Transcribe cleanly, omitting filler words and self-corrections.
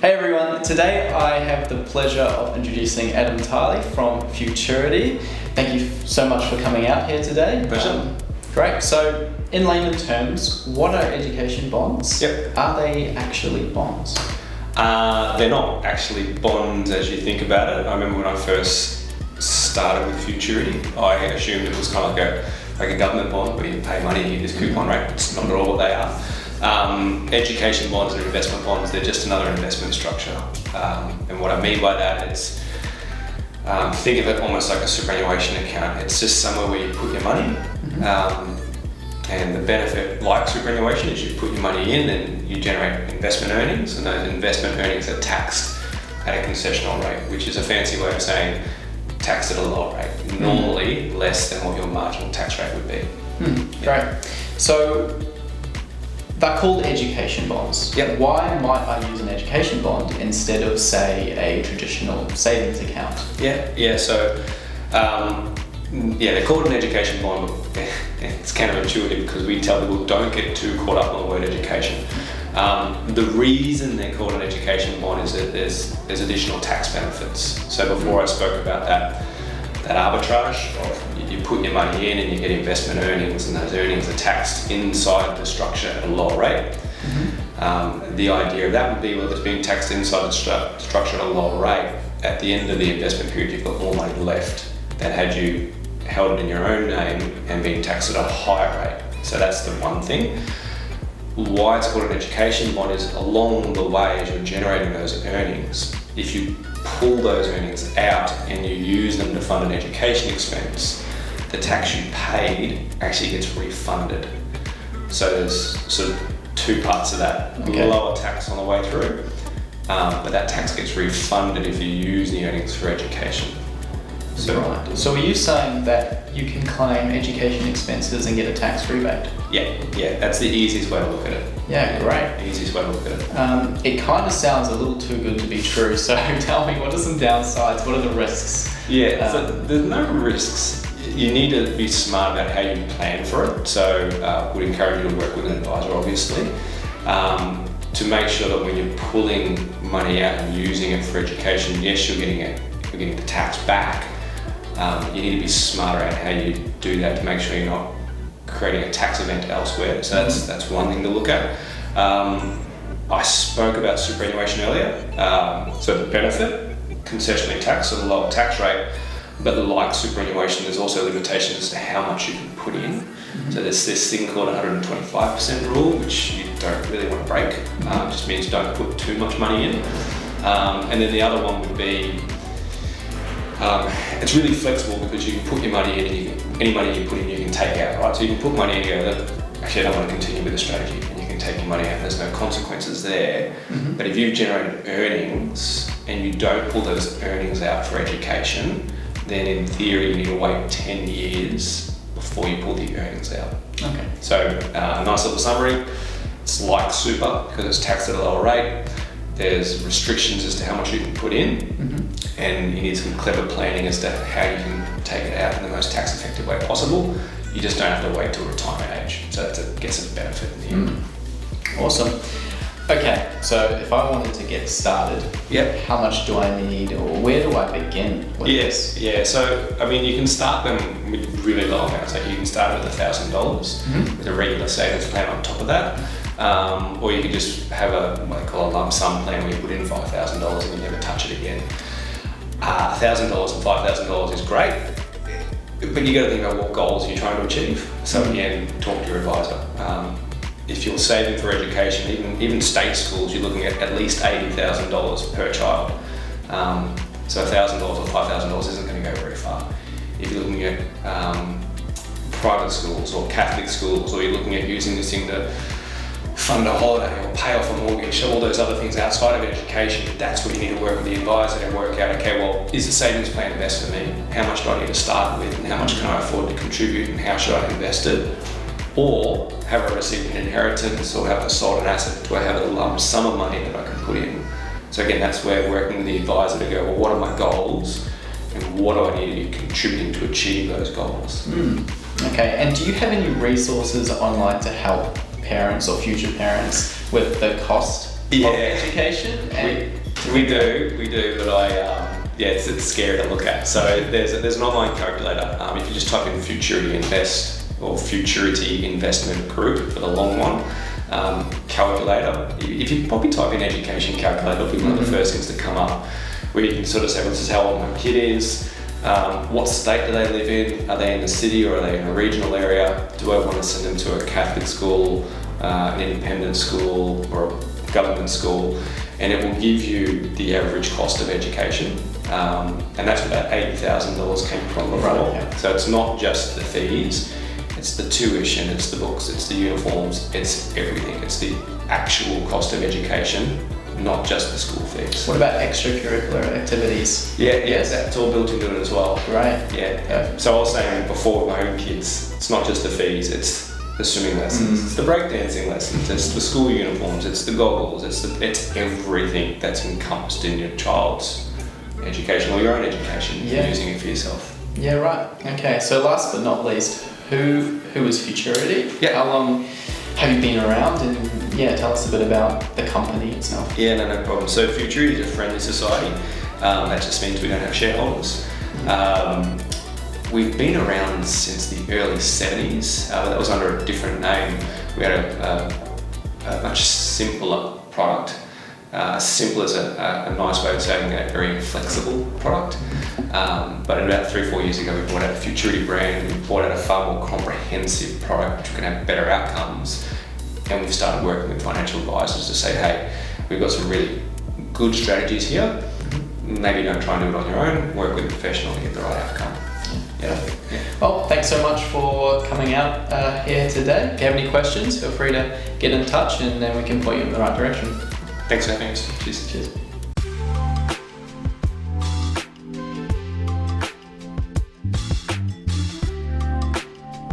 Hey everyone, today I have the pleasure of introducing Adam Tyley from Futurity. Thank you so much for coming out here today. Pleasure. Great, so in layman terms, what are education bonds? Yep. Are they actually bonds? They're not actually bonds as you think about it. I remember when I first started with Futurity, I assumed it was kind of like a government bond where you pay money, you get this coupon rate. It's not at all what they are. Education bonds and investment bonds, they're just another investment structure. And what I mean by that is, think of it almost like a superannuation account. It's just somewhere where you put your money. And the benefit, like superannuation, is you put your money in and you generate investment earnings, and those investment earnings are taxed at a concessional rate, which is a fancy way of saying taxed at a lower rate, normally less than what your marginal tax rate would be. Great. So they're called education bonds. Yep. Why might I use an education bond instead of, say, a traditional savings account? So they're called an education bond, but it's counterintuitive because we tell people don't get too caught up on the word education. The reason they're called an education bond is that there's additional tax benefits. So before I spoke about that arbitrage of you put your money in and you get investment earnings, and those earnings are taxed inside the structure at a lower rate. The idea of that would be, well, if it's being taxed inside the structure at a lower rate, at the end of the investment period you've got more money left than had you held it in your own name and being taxed at a higher rate. So that's the one thing. Why it's called an education bond is along the way as you're generating those earnings, if you pull those earnings out and you use them to fund an education expense, the tax you paid actually gets refunded. So there's sort of two parts of that. Lower tax on the way through, but that tax gets refunded if you use the earnings for education. So are you saying that you can claim education expenses and get a tax rebate? Yeah, that's the easiest way to look at it. Yeah, great. The easiest way to look at it. It kind of sounds a little too good to be true, so tell me, what are some downsides? What are the risks? So there's no risks. You need to be smart about how you plan for it. So would encourage you to work with an advisor, obviously, to make sure that when you're pulling money out and using it for education, yes, you're getting the tax back. You need to be smarter at how you do that to make sure you're not creating a tax event elsewhere. So that's one thing to look at. I spoke about superannuation earlier. So the benefit, concessionally taxed, so the lower tax rate, but like superannuation, there's also limitations as to how much you can put in. So there's this thing called 125% rule, which you don't really want to break. It just means don't put too much money in. And then the other one would be, it's really flexible because you can put your money in and any money you put in you can take out, right? So you can put money in and go, actually I don't want to continue with the strategy, and you can take your money out and there's no consequences there. But if you've generated earnings and you don't pull those earnings out for education, then in theory you need to wait 10 years before you pull the earnings out. Okay. So nice little summary. It's like super because it's taxed at a lower rate. There's restrictions as to how much you can put in, and you need some clever planning as to how you can take it out in the most tax effective way possible. You just don't have to wait till retirement age. So that's, I guess, a benefit in the end. Awesome. Okay, so if I wanted to get started, how much do I need, or where do I begin with this? So I mean, you can start them with really low amounts. Like you can start with $1,000 with a regular savings plan on top of that. Or you can just have what I call a lump sum plan where you put in $5,000 and you never touch it again. $1,000 and $5,000 is great, but you got to think about what goals you're trying to achieve. So again, talk to your advisor. If you're saving for education, even state schools, you're looking at least $80,000 per child. So $1,000 or $5,000 isn't going to go very far. If you're looking at private schools or Catholic schools, or you're looking at using this thing to fund a holiday or pay off a mortgage, all those other things outside of education, that's where you need to work with the advisor and work out, okay, well, is the savings plan best for me? How much do I need to start with, and how much can I afford to contribute, and how should I invest it? Or have I received an inheritance, or have I sold an asset? Do I have a lump sum of money that I can put in? So again, that's where working with the advisor to go, well, what are my goals, and what do I need to be contributing to achieve those goals? Okay, and do you have any resources online to help parents or future parents with the cost of education? We do, but it's scary to look at. So there's an online calculator. If you just type in Futurity Invest or Futurity Investment Group for the long one, calculator. If you probably type in education calculator, it'll be one of the first things to come up, where you can sort of say, well, this is how old my kid is, what state do they live in, are they in the city or are they in a regional area, do I want to send them to a Catholic school, an independent school or a government school, and it will give you the average cost of education. And that's where that $80,000 came from before. Right, yeah. So it's not just the fees, it's the tuition, it's the books, it's the uniforms, it's everything. It's the actual cost of education, not just the school fees. What about extracurricular activities? Yeah, that's all built into it as well. Right. Yeah. So I was saying before, with my own kids, it's not just the fees, it's the swimming lessons, it's the breakdancing lessons, it's the school uniforms, it's the goggles, it's everything that's encompassed in your child's education or your own education. Yeah. Using it for yourself. Yeah, right. Okay, so last but not least, who is Futurity? Yeah. How long have you been around? And tell us a bit about the company itself. Yeah, no problem. So Futurity is a friendly society. That just means we don't have shareholders. We've been around since the early 70s, but that was under a different name. We had a much simpler product. Simple is a nice way of saying a very flexible product. But about 3-4 years ago, we brought out a Futurity brand. We brought out a far more comprehensive product which can have better outcomes. And we've started working with financial advisors to say, hey, we've got some really good strategies here. Maybe don't try and do it on your own. Work with a professional to get the right outcome. Yeah. Well, thanks so much for coming out here today. If you have any questions, feel free to get in touch and then we can point you in the right direction. Thanks for having us. Cheers. Cheers.